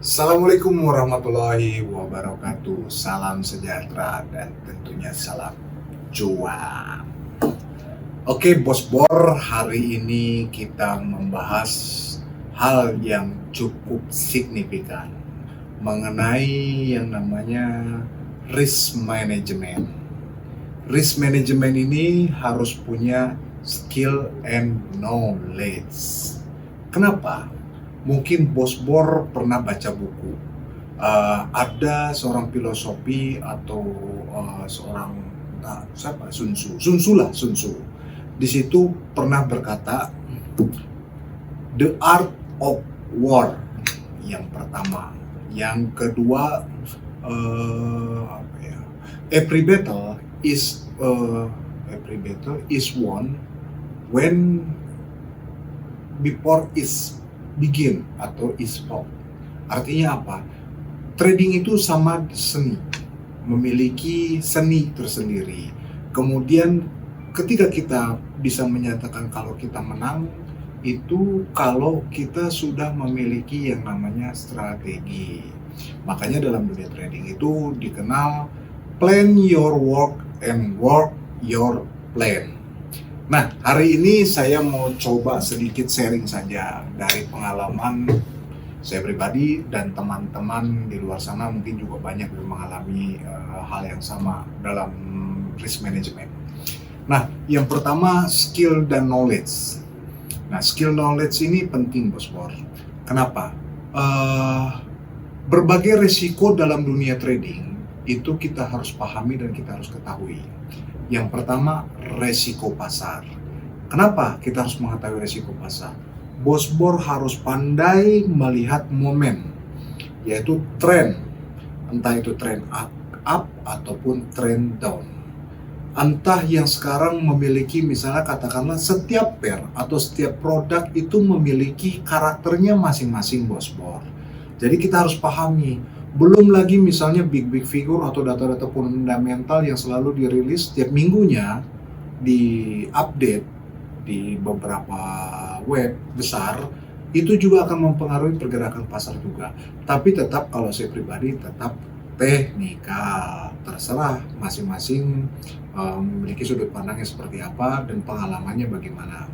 Assalamualaikum warahmatullahi wabarakatuh. Salam sejahtera dan tentunya salam cuan. Oke, Bos Bor, hari ini kita membahas hal yang cukup signifikan mengenai yang namanya risk management. Risk management ini harus punya skill and knowledge. Kenapa? Mungkin Bos Bor pernah baca buku. Ada seorang filosofi atau seorang siapa? Sun Tzu. Di situ pernah berkata, the art of war yang pertama, yang kedua every battle is won when before is begin atau is fought. Artinya apa? Trading itu sama seni, memiliki seni tersendiri. Kemudian ketika kita bisa menyatakan kalau kita menang, itu kalau kita sudah memiliki yang namanya strategi. Makanya dalam dunia trading itu dikenal plan your work and work your plan. Nah, hari ini saya mau coba sedikit sharing saja dari pengalaman saya pribadi dan teman-teman di luar sana mungkin juga banyak yang mengalami hal yang sama dalam risk management. Nah, yang pertama skill dan knowledge. Nah, skill knowledge ini penting, Bos Bor. Kenapa? Berbagai risiko dalam dunia trading itu kita harus pahami dan kita harus ketahui. Yang pertama, resiko pasar. Kenapa kita harus mengetahui resiko pasar? Bos Bor harus pandai melihat momen, yaitu tren. Entah itu tren up ataupun tren down. Entah yang sekarang memiliki, misalnya katakanlah setiap pair atau setiap produk itu memiliki karakternya masing-masing, Bos Bor. Jadi kita harus pahami. Belum lagi misalnya big figure atau data-data fundamental yang selalu dirilis setiap minggunya, di update di beberapa web besar, itu juga akan mempengaruhi pergerakan pasar juga. Tapi tetap kalau saya pribadi tetap teknikal, terserah masing-masing memiliki sudut pandangnya seperti apa dan pengalamannya bagaimana.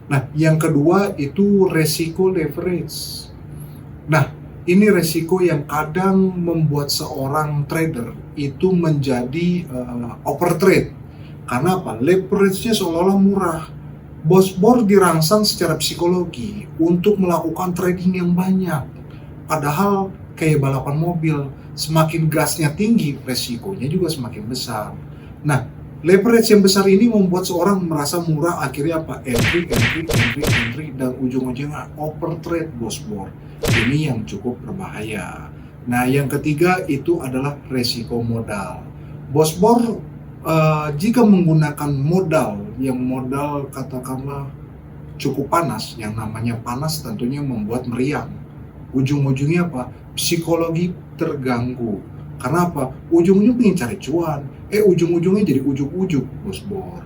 Nah, yang kedua itu resiko leverage. Nah, ini resiko yang kadang membuat seorang trader itu menjadi overtrade. Karena apa? Leverage-nya seolah-olah murah. Bos Bor dirangsang secara psikologi untuk melakukan trading yang banyak. Padahal kayak balapan mobil, semakin gasnya tinggi, resikonya juga semakin besar. Nah, leverage yang besar ini membuat seorang merasa murah, akhirnya apa? Entry, dan ujung-ujungnya overtrade, Bos Bor. Ini yang cukup berbahaya. Nah, yang ketiga itu adalah resiko modal. Bos Bor jika menggunakan modal katakanlah cukup panas, yang namanya panas tentunya membuat meriang. Ujung-ujungnya apa? Psikologi terganggu. Karena apa? Ujung-ujung pengen cari cuan, ujung-ujungnya jadi ujuk-ujuk, Bos Bor.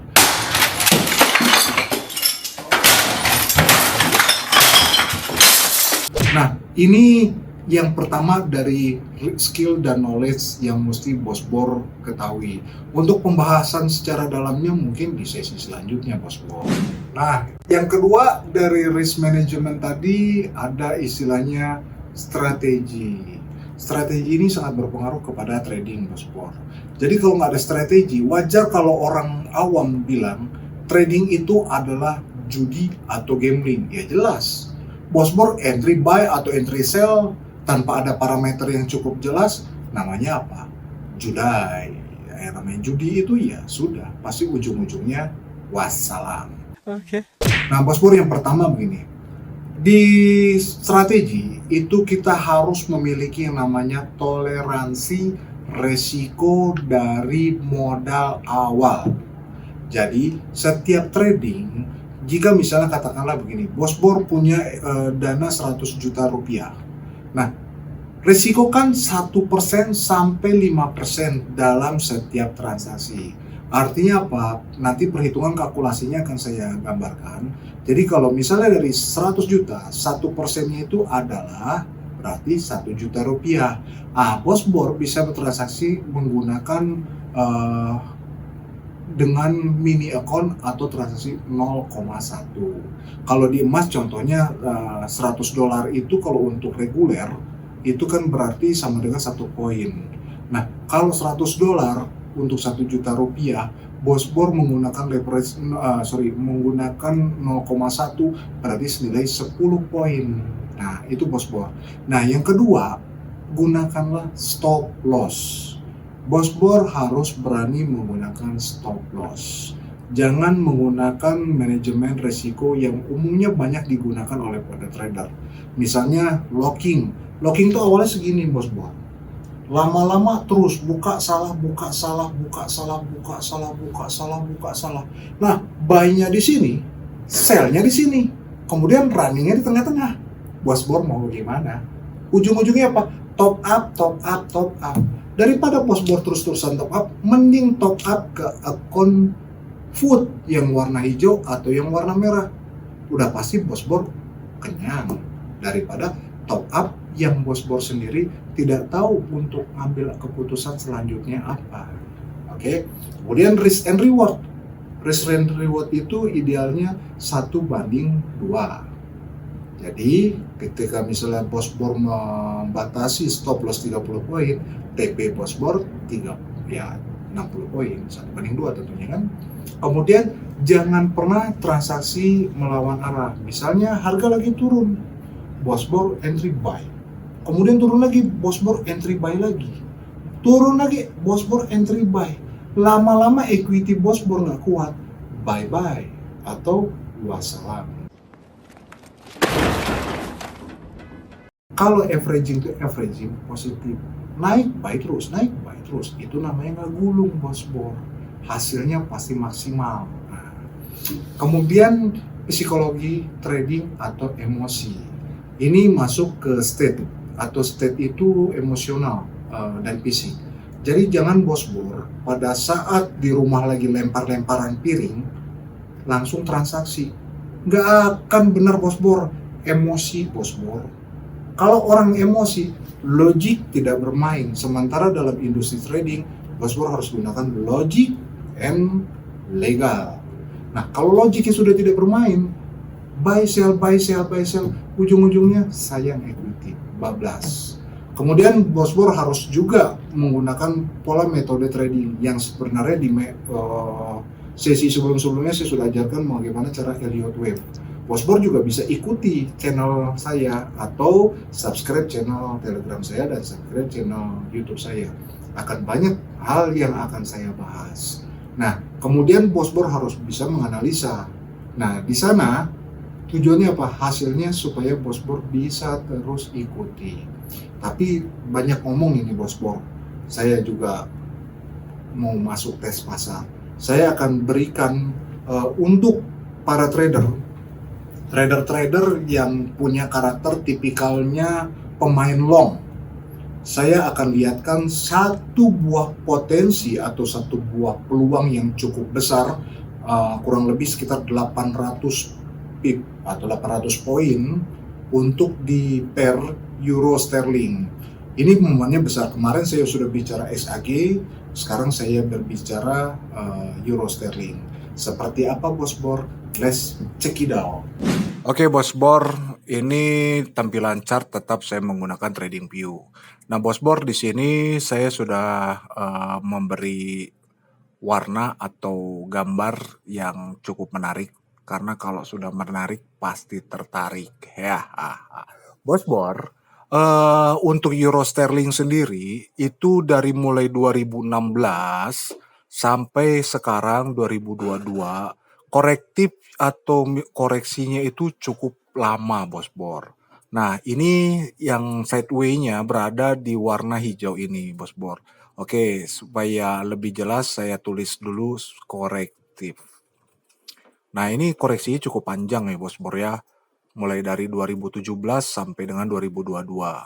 Nah, ini yang pertama dari skill dan knowledge yang mesti Bos Bor ketahui. Untuk pembahasan secara dalamnya mungkin di sesi selanjutnya, Bos Bor. Nah, yang kedua dari risk management tadi ada istilahnya strategi. Strategi ini sangat berpengaruh kepada trading, Bos Bor. Jadi kalau nggak ada strategi, wajar kalau orang awam bilang trading itu adalah judi atau gambling. Ya jelas. Bos Bor entry buy atau entry sell tanpa ada parameter yang cukup jelas, namanya apa? Judai. Yang namanya judi itu ya sudah, pasti ujung-ujungnya wassalam. Oke. Nah, Bos Bor, yang pertama begini. Di strategi itu kita harus memiliki yang namanya toleransi resiko dari modal awal. Jadi, setiap trading, jika misalnya katakanlah begini, Bos Bor punya dana 100 juta rupiah. Nah, risiko kan 1% sampai 5% dalam setiap transaksi. Artinya apa? Nanti perhitungan kalkulasinya akan saya gambarkan. Jadi kalau misalnya dari 100 juta, 1%-nya itu adalah berarti 1 juta rupiah. Bos Bor bisa bertransaksi menggunakan dengan mini account atau transaksi 0,1. Kalau di emas contohnya $100 itu kalau untuk reguler itu kan berarti sama dengan 1 koin. Nah, kalau $100 untuk 1 juta rupiah, Bos Bor menggunakan menggunakan 0,1 berarti senilai 10 koin. Nah, itu Bos Bor. Nah, yang kedua, gunakanlah stop loss. Bos Bor harus berani menggunakan stop loss. Jangan menggunakan manajemen resiko yang umumnya banyak digunakan oleh para trader. Misalnya locking. Locking itu awalnya segini Bos Bor. Lama-lama terus buka salah, buka salah, buka salah, buka salah, buka salah, buka salah. Nah, buy-nya di sini, sell-nya di sini. Kemudian running-nya di tengah-tengah. Bos Bor mau gimana? Ujung-ujungnya apa? Top up, top up, top up. Daripada Bos Bor terus-terusan top up, mending top up ke akun food yang warna hijau atau yang warna merah. Udah pasti Bos Bor kenyang daripada top up yang Bos Bor sendiri tidak tahu untuk ambil keputusan selanjutnya apa. Oke. Kemudian risk and reward. Risk and reward itu idealnya 1:2. Jadi ketika misalnya Bos Bor membatasi stop loss 30 poin, TP Bos Bor 60 poin, 1:2 tentunya kan. Kemudian jangan pernah transaksi melawan arah. Misalnya harga lagi turun, Bos Bor entry buy. Kemudian turun lagi, Bos Bor entry buy lagi. Turun lagi, Bos Bor entry buy. Lama-lama equity Bos Bor nggak kuat, bye-bye atau wassalam. Kalau averaging itu averaging positif, naik buy terus, naik buy terus, itu namanya nggak gulung Bos Bor, hasilnya pasti maksimal. Nah, kemudian psikologi trading atau emosi, ini masuk ke state, atau state itu emosional dan fisik. Jadi jangan Bos Bor pada saat di rumah lagi lempar-lemparan piring langsung transaksi, nggak akan benar Bos Bor, emosi Bos Bor. Kalau orang emosi, logik tidak bermain. Sementara dalam industri trading, Bos Bor harus gunakan logik and legal. Nah, kalau logiknya sudah tidak bermain, buy sell, buy sell, buy sell, ujung-ujungnya sayang equity, bablas. Kemudian Bos Bor harus juga menggunakan pola metode trading yang sebenarnya di sesi sebelum-sebelumnya saya sudah ajarkan bagaimana cara Elliott Wave. Bos Bor juga bisa ikuti channel saya atau subscribe channel Telegram saya dan subscribe channel YouTube saya. Akan banyak hal yang akan saya bahas. Nah, kemudian Bos Bor harus bisa menganalisa. Nah, di sana tujuannya apa? Hasilnya supaya Bos Bor bisa terus ikuti. Tapi banyak ngomong ini Bos Bor. Saya juga mau masuk tes pasar. Saya akan berikan untuk para trader yang punya karakter tipikalnya pemain long. Saya akan lihatkan satu buah potensi atau satu buah peluang yang cukup besar, kurang lebih sekitar 800 pip atau 800 poin untuk di pair euro sterling. Ini momennya besar. Kemarin saya sudah bicara SAG, sekarang saya berbicara euro sterling. Seperti apa Bos Bor? Let's check it out. Oke Bos Bor, ini tampilan chart tetap saya menggunakan TradingView. Nah Bos Bor, di sini saya sudah memberi warna atau gambar yang cukup menarik, karena kalau sudah menarik pasti tertarik ya. Bos Bor, untuk euro sterling sendiri itu dari mulai 2016 sampai sekarang 2022 korektif atau koreksinya itu cukup lama Bos Bor. Nah, ini yang sideway-nya berada di warna hijau ini Bos Bor. Oke, supaya lebih jelas saya tulis dulu korektif. Nah, ini koreksinya cukup panjang ya Bos Bor ya. Mulai dari 2017 sampai dengan 2022.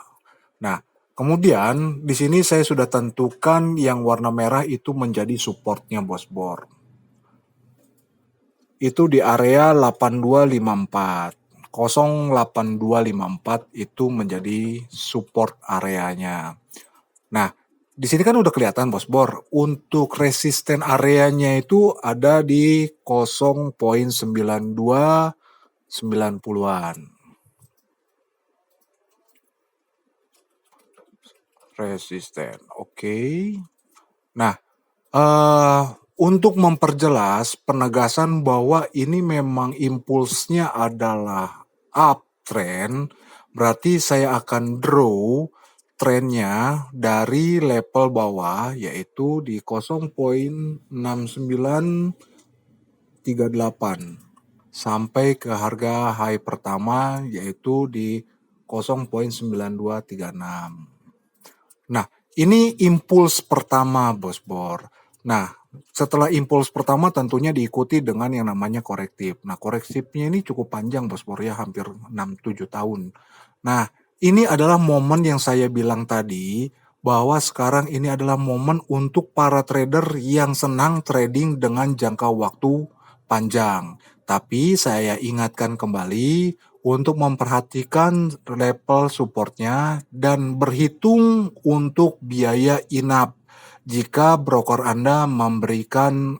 Nah, kemudian di sini saya sudah tentukan yang warna merah itu menjadi supportnya Bos Bor. Itu di area 8254. 08254 itu menjadi support areanya. Nah, di sini kan udah kelihatan Bos Bor, untuk resisten areanya itu ada di 0.9290-an. Resisten, oke. Nah, untuk memperjelas penegasan bahwa ini memang impulsnya adalah uptrend, berarti saya akan draw trennya dari level bawah yaitu di 0.6938 sampai ke harga high pertama yaitu di 0.9236. Nah, ini impuls pertama, Bos Bor. Nah, setelah impuls pertama tentunya diikuti dengan yang namanya korektif. Nah, korektifnya ini cukup panjang, Bos Bor, ya, hampir 6-7 tahun. Nah, ini adalah momen yang saya bilang tadi, bahwa sekarang ini adalah momen untuk para trader yang senang trading dengan jangka waktu panjang. Tapi saya ingatkan kembali, untuk memperhatikan level supportnya dan berhitung untuk biaya inap jika broker Anda memberikan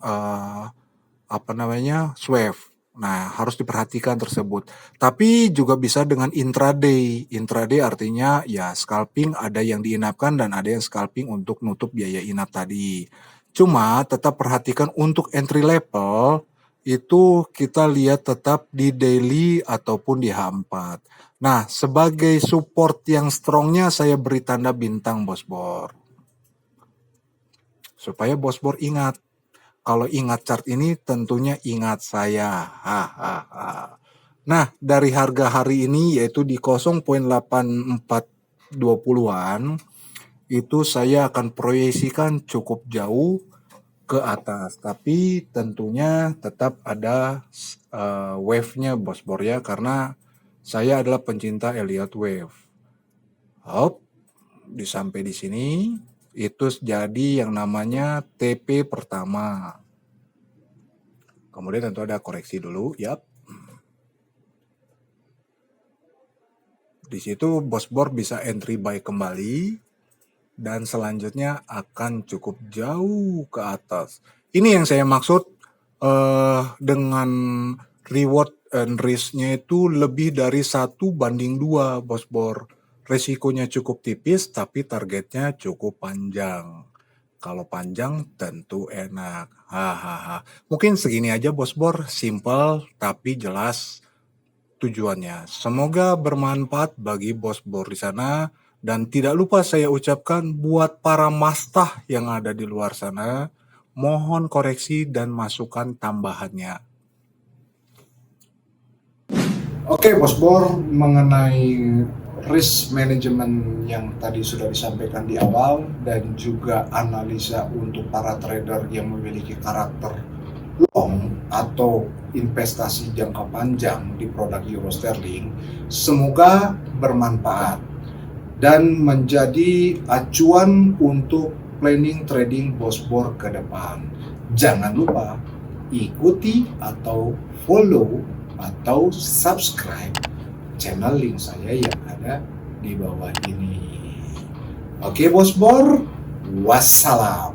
sweep. Nah, harus diperhatikan tersebut. Tapi juga bisa dengan intraday. Intraday artinya ya scalping, ada yang diinapkan dan ada yang scalping untuk nutup biaya inap tadi. Cuma tetap perhatikan untuk entry level itu kita lihat tetap di daily ataupun di H4. Nah, sebagai support yang strongnya saya beri tanda bintang, Bos Bor. Supaya Bos Bor ingat. Kalau ingat chart ini tentunya ingat saya. Nah, dari harga hari ini yaitu di 0.8420-an, itu saya akan proyeksikan cukup jauh ke atas, tapi tentunya tetap ada wave-nya Bos Bor ya, karena saya adalah pencinta Elliott Wave. Hop, sampai di sini itu jadi yang namanya TP pertama. Kemudian tentu ada koreksi dulu, yap. Di situ Bos Bor bisa entry buy kembali. Dan selanjutnya akan cukup jauh ke atas. Ini yang saya maksud dengan reward and risk-nya itu lebih dari 1:2, Bos Bor. Resikonya cukup tipis, tapi targetnya cukup panjang. Kalau panjang tentu enak. Mungkin segini aja Bos Bor, simple tapi jelas tujuannya. Semoga bermanfaat bagi Bos Bor di sana. Dan tidak lupa saya ucapkan buat para mastah yang ada di luar sana, mohon koreksi dan masukan tambahannya. Oke, Bos Bor, mengenai risk management yang tadi sudah disampaikan di awal dan juga analisa untuk para trader yang memiliki karakter long atau investasi jangka panjang di produk Euro Sterling, semoga bermanfaat dan menjadi acuan untuk planning trading Bos Bor ke depan. Jangan lupa ikuti atau follow atau subscribe channel link saya yang ada di bawah ini. Oke Bos Bor, wassalam.